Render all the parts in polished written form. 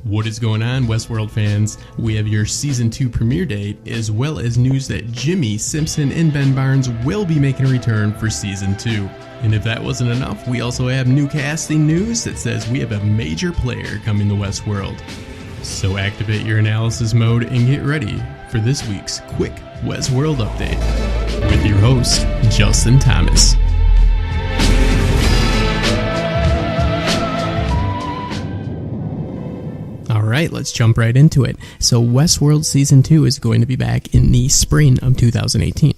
What is going on, Westworld fans? We have your Season 2 premiere date, as well as news that Jimmi Simpson and Ben Barnes will be making a return for Season 2. And if that wasn't enough, we also have new casting news that says we have a major player coming to Westworld. So activate your analysis mode and get ready for this week's quick Westworld update with your host, Justin Thomas. Alright, let's jump right into it. So Westworld Season 2 is going to be back in the spring of 2018.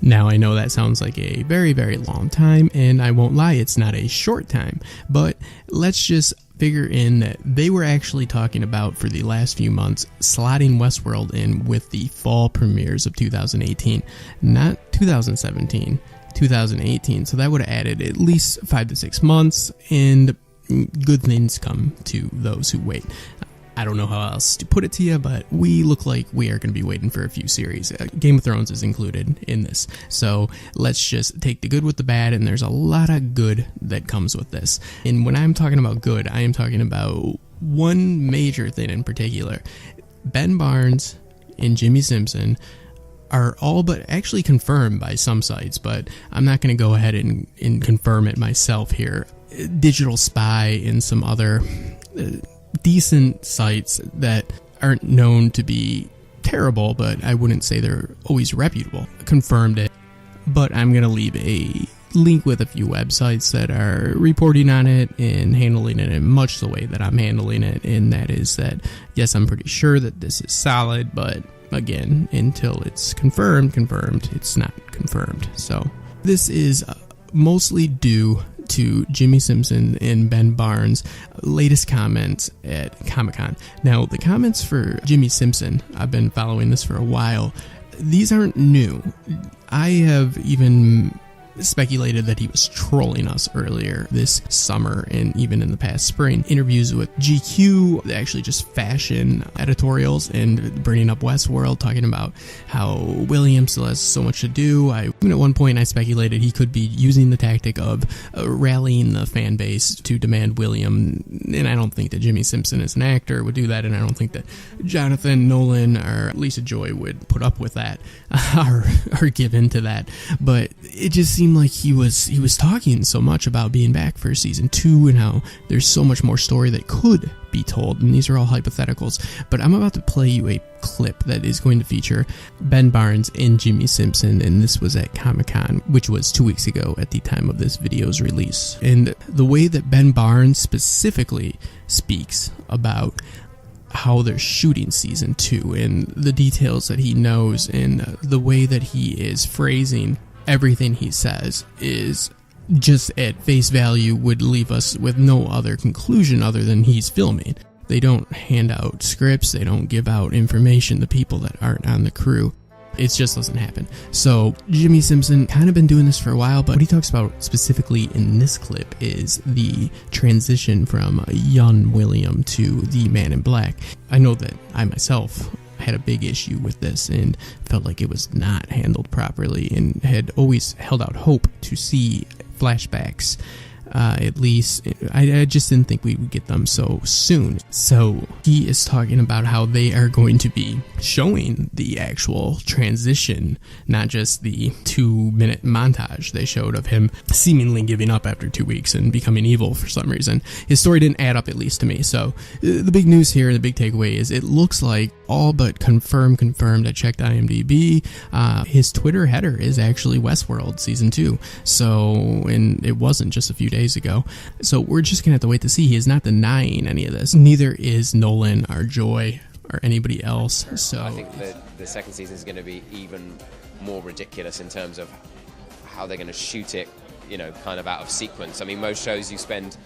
Now, I know that sounds like a very, very long time, and I won't lie, it's not a short time, but let's just figure in that they were actually talking about, for the last few months, slotting Westworld in with the fall premieres of 2018, not 2017, 2018, so that would have added at least 5 to 6 months, and good things come to those who wait. I don't know how else to put it to you, but we look like we are going to be waiting for a few series. Game of Thrones is included in this. So let's just take the good with the bad, and there's a lot of good that comes with this. And when I'm talking about good, I am talking about one major thing in particular. Ben Barnes and Jimmi Simpson are all but actually confirmed by some sites, but I'm not going to go ahead and confirm it myself here. Digital Spy and some other decent sites that aren't known to be terrible, but I wouldn't say they're always reputable, confirmed it. But I'm going to leave a link with a few websites that are reporting on it and handling it in much the way that I'm handling it, and that is that, yes, I'm pretty sure that this is solid, but again, until it's confirmed, it's not confirmed. So this is mostly due to Jimmi Simpson and Ben Barnes' latest comments at Comic-Con. Now, the comments for Jimmi Simpson, I've been following this for a while. These aren't new. I have even speculated that he was trolling us earlier this summer and even in the past spring. Interviews with GQ, actually just fashion editorials, and bringing up Westworld, talking about how William still has so much to do. Even at one point I speculated he could be using the tactic of rallying the fan base to demand William, and I don't think that Jimmi Simpson as an actor would do that, and I don't think that Jonathan Nolan or Lisa Joy would put up with that or give in to that. But it just seemed like he was talking so much about being back for Season 2 and how there's so much more story that could be told, and these are all hypotheticals. But I'm about to play you a clip that is going to feature Ben Barnes and Jimmi Simpson, and this was at Comic-Con, which was 2 weeks ago at the time of this video's release. And the way that Ben Barnes specifically speaks about how they're shooting Season 2 and the details that he knows and the way that he is phrasing everything he says is just at face value would leave us with no other conclusion other than he's filming. They don't hand out scripts, they don't give out information to people that aren't on the crew. It just doesn't happen. So Jimmi Simpson kind of been doing this for a while, but what he talks about specifically in this clip is the transition from young William to the Man in Black. I know that I myself had a big issue with this and felt like it was not handled properly, and had always held out hope to see flashbacks. At least I just didn't think we would get them so soon. So he is talking about how they are going to be showing the actual transition, not just the 2-minute montage they showed of him seemingly giving up after 2 weeks and becoming evil for some reason. His story didn't add up, at least to me. So the big news here, the big takeaway is it looks like all but confirmed. I checked IMDb. His Twitter header is actually Westworld Season 2. So, and it wasn't just a few days ago. So we're just gonna have to wait to see. He is not denying any of this. Neither is Nolan or Joy or anybody else. So I think that the second season is going to be even more ridiculous in terms of how they're going to shoot it, kind of out of sequence. I mean, most shows you spend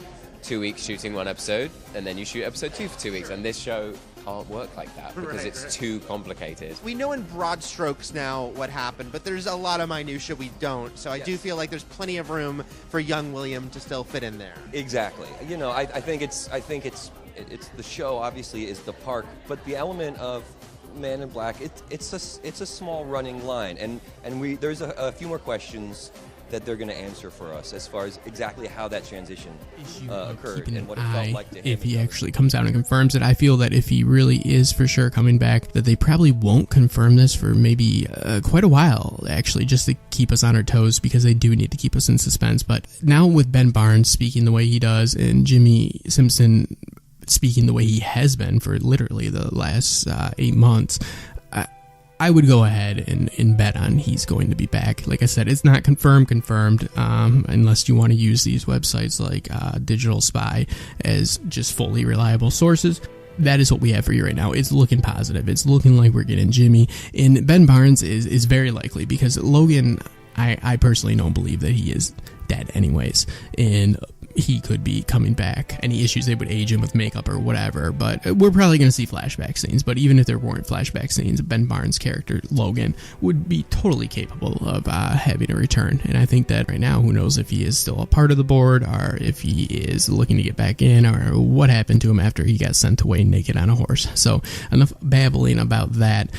2 weeks shooting one episode and then you shoot episode 2 for 2 weeks, and this show can't work like that because it's too complicated. We know in broad strokes now what happened, but there's a lot of minutia we don't. So I do feel like there's plenty of room for young William to still fit in there. Exactly. I think it's the show obviously is the park, but the element of Man in Black, it's a small running line, and there's a few more questions that they're going to answer for us as far as exactly how that transition occurred Keeping and what an it felt eye like to him. if he actually comes out and confirms it. I feel that if he really is for sure coming back, that they probably won't confirm this for maybe quite a while, actually, just to keep us on our toes, because they do need to keep us in suspense. But now with Ben Barnes speaking the way he does and Jimmi Simpson speaking the way he has been for literally the last 8 months, I would go ahead and bet on he's going to be back. Like I said, it's not confirmed, unless you want to use these websites like Digital Spy as just fully reliable sources. That is what we have for you right now. It's looking positive. It's looking like we're getting Jimmy. And Ben Barnes is very likely, because Logan, I personally don't believe that he is dead anyways. And he could be coming back. Any issues, they would age him with makeup or whatever, but we're probably going to see flashback scenes. But even if there weren't flashback scenes, Ben Barnes' character, Logan, would be totally capable of having a return. And I think that right now, who knows if he is still a part of the board, or if he is looking to get back in, or what happened to him after he got sent away naked on a horse. So enough babbling about that.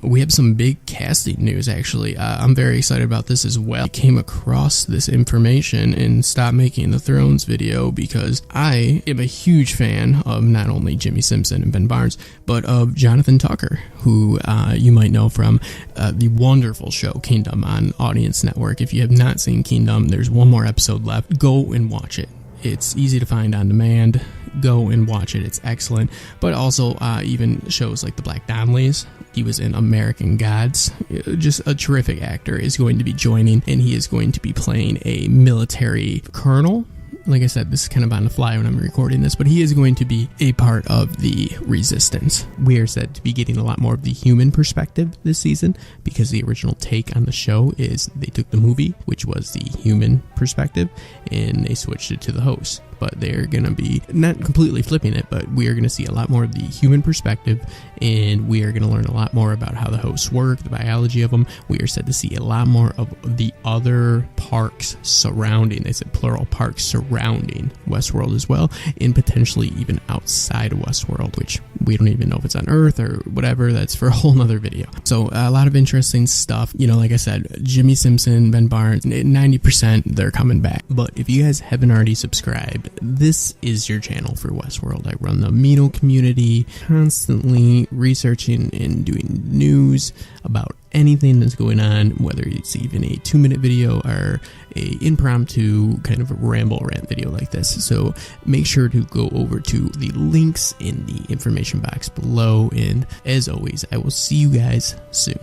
We have some big casting news, actually. I'm very excited about this as well. I came across this information in Stop Making the Thrones video because I am a huge fan of not only Jimmi Simpson and Ben Barnes, but of Jonathan Tucker, who you might know from the wonderful show Kingdom on Audience Network. If you have not seen Kingdom, there's one more episode left. Go and watch it. It's easy to find on demand. Go and watch it. It's excellent. But also even shows like The Black Donnellys. He was in American Gods. Just a terrific actor is going to be joining, and he is going to be playing a military colonel. Like I said, this is kind of on the fly when I'm recording this, but he is going to be a part of the Resistance. We are said to be getting a lot more of the human perspective this season, because the original take on the show is they took the movie, which was the human perspective, and they switched it to the host. But they're going to be not completely flipping it, but we are going to see a lot more of the human perspective, and we are going to learn a lot more about how the hosts work, the biology of them. We are said to see a lot more of the other parks surrounding, they said plural, parks surrounding Westworld as well, and potentially even outside of Westworld, which we don't even know if it's on Earth or whatever. That's for a whole nother video. So a lot of interesting stuff. You know, like I said, Jimmi Simpson, Ben Barnes, 90% they're coming back. But if you guys haven't already subscribed, this is your channel for Westworld. I run the Amino community, constantly researching and doing news about anything that's going on, whether it's even a 2-minute video or a impromptu kind of ramble rant video like this. So make sure to go over to the links in the information box below, and as always, I will see you guys soon.